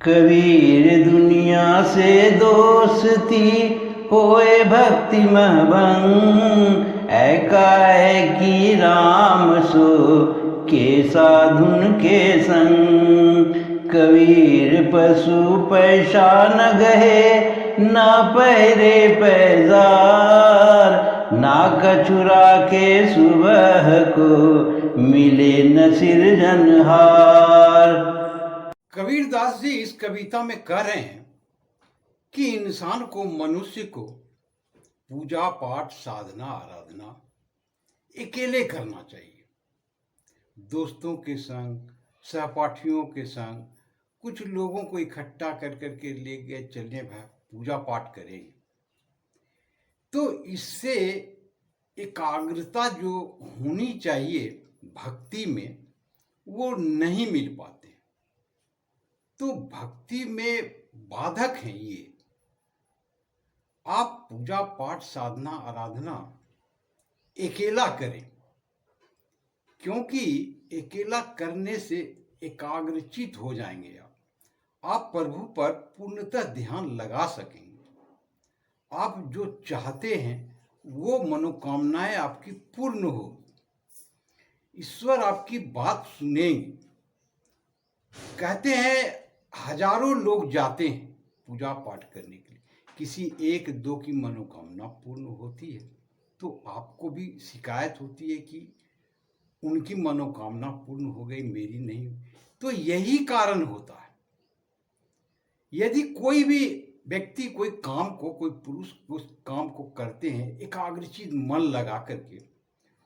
कबीर दुनिया से दोस्ती होए भक्ति महबंग, एकाएकी राम सो के साधुन के संग। कबीर पशु पैसा न गहे, ना पहरे पैजार, ना कछुरा के सुबह को मिले न सिरजनहार। कबीरदास जी इस कविता में कह रहे हैं कि इंसान को, मनुष्य को पूजा पाठ साधना आराधना अकेले करना चाहिए। दोस्तों के संग, सहपाठियों के संग, कुछ लोगों को इकट्ठा कर करके ले गए, चलने भाई पूजा पाठ करें, तो इससे एकाग्रता जो होनी चाहिए भक्ति में वो नहीं मिल पाती। तो भक्ति में बाधक हैं ये। आप पूजा पाठ साधना आराधना अकेला करें, क्योंकि अकेला करने से एकाग्रचित हो जाएंगे। आप प्रभु पर पूर्णतः ध्यान लगा सकेंगे। आप जो चाहते हैं वो मनोकामनाएं आपकी पूर्ण हो, ईश्वर आपकी बात सुनेंगे। कहते हैं हजारों लोग जाते हैं पूजा पाठ करने के लिए, किसी एक दो की मनोकामना पूर्ण होती है, तो आपको भी शिकायत होती है कि उनकी मनोकामना पूर्ण हो गई, मेरी नहीं। तो यही कारण होता है। यदि कोई भी व्यक्ति कोई काम को, कोई पुरुष उस काम को करते हैं एकाग्रचित मन लगा करके,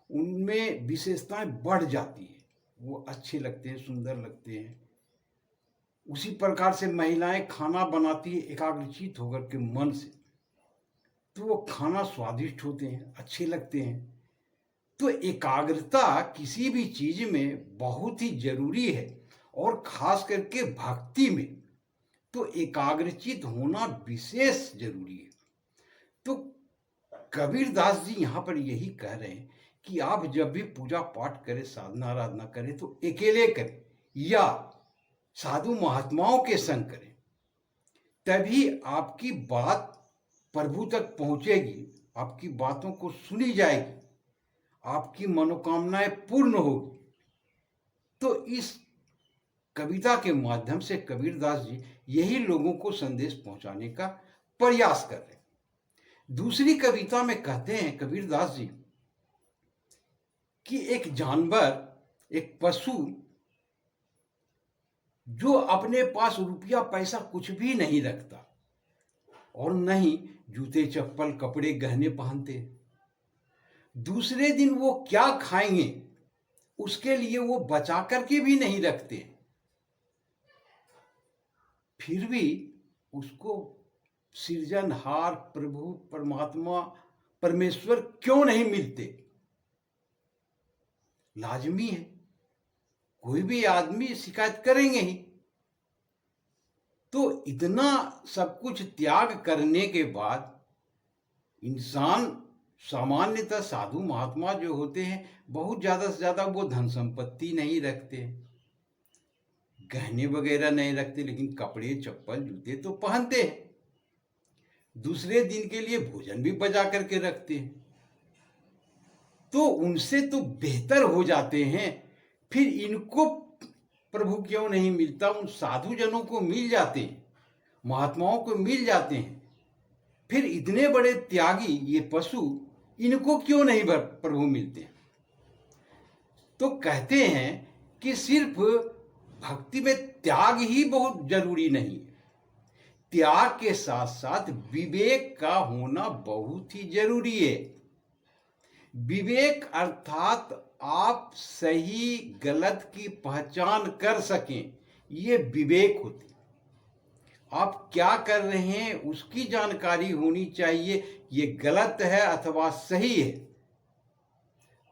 उनमें विशेषताएं बढ़ जाती है, वो अच्छे लगते हैं, सुंदर लगते हैं। उसी प्रकार से महिलाएं खाना बनाती है एकाग्रचित होकर के मन से, तो वो खाना स्वादिष्ट होते हैं, अच्छे लगते हैं। तो एकाग्रता किसी भी चीज में बहुत ही जरूरी है, और खास करके भक्ति में तो एकाग्रचित होना विशेष जरूरी है। तो कबीरदास जी यहाँ पर यही कह रहे हैं कि आप जब भी पूजा पाठ करें, साधना आराधना करें, तो अकेले करें या साधु महात्माओं के संग करें, तभी आपकी बात प्रभु तक पहुंचेगी, आपकी बातों को सुनी जाएगी, आपकी मनोकामनाएं पूर्ण होगी। तो इस कविता के माध्यम से कबीरदास जी यही लोगों को संदेश पहुंचाने का प्रयास कर रहे हैं। दूसरी कविता में कहते हैं कबीरदास जी कि एक जानवर, एक पशु जो अपने पास रुपया पैसा कुछ भी नहीं रखता और न ही जूते चप्पल कपड़े गहने पहनते, दूसरे दिन वो क्या खाएंगे उसके लिए वो बचा करके भी नहीं रखते, फिर भी उसको सृजनहार प्रभु परमात्मा परमेश्वर क्यों नहीं मिलते? लाजमी है, कोई भी आदमी शिकायत करेंगे ही। तो इतना सब कुछ त्याग करने के बाद इंसान, सामान्यतः साधु महात्मा जो होते हैं, बहुत ज़्यादा से ज़्यादा वो धन संपत्ति नहीं रखते, गहने वगैरह नहीं रखते, लेकिन कपड़े चप्पल जूते तो पहनते हैं, दूसरे दिन के लिए भोजन भी बचा करके रखते हैं। तो उनसे तो बेहतर हो जाते हैं। फिर इनको प्रभु क्यों नहीं मिलता? उन साधु जनों को मिल जाते हैं, महात्माओं को मिल जाते हैं। फिर इतने बड़े त्यागी ये पशु, इनको क्यों नहीं प्रभु मिलते? तो कहते हैं कि सिर्फ भक्ति में त्याग ही बहुत जरूरी नहीं है, त्याग के साथ साथ विवेक का होना बहुत ही जरूरी है। विवेक अर्थात आप सही गलत की पहचान कर सकें, ये विवेक होती है। आप क्या कर रहे हैं उसकी जानकारी होनी चाहिए, ये गलत है अथवा सही है।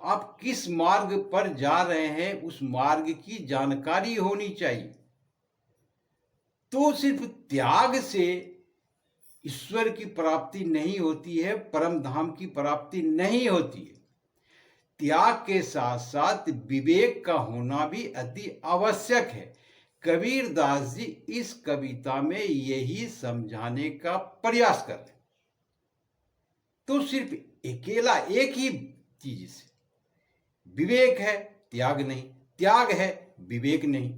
आप किस मार्ग पर जा रहे हैं उस मार्ग की जानकारी होनी चाहिए। तो सिर्फ त्याग से ईश्वर की प्राप्ति नहीं होती है, परम धाम की प्राप्ति नहीं होती है। त्याग के साथ साथ विवेक का होना भी अति आवश्यक है, कबीरदास जी इस कविता में यही समझाने का प्रयास करते। तो सिर्फ अकेला एक ही चीज से, विवेक है त्याग नहीं, त्याग है विवेक नहीं,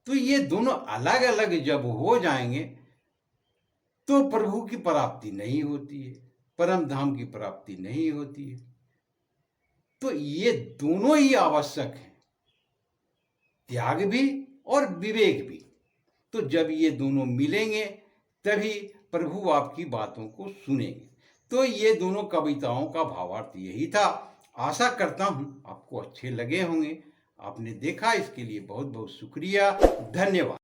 तो ये दोनों अलग अलग जब हो जाएंगे तो प्रभु की प्राप्ति नहीं होती है, परम धाम की प्राप्ति नहीं होती है। तो ये दोनों ही आवश्यक हैं, त्याग भी और विवेक भी। तो जब ये दोनों मिलेंगे तभी प्रभु आपकी बातों को सुनेंगे। तो ये दोनों कविताओं का भावार्थ यही था। आशा करता हूं आपको अच्छे लगे होंगे। आपने देखा, इसके लिए बहुत बहुत शुक्रिया, धन्यवाद।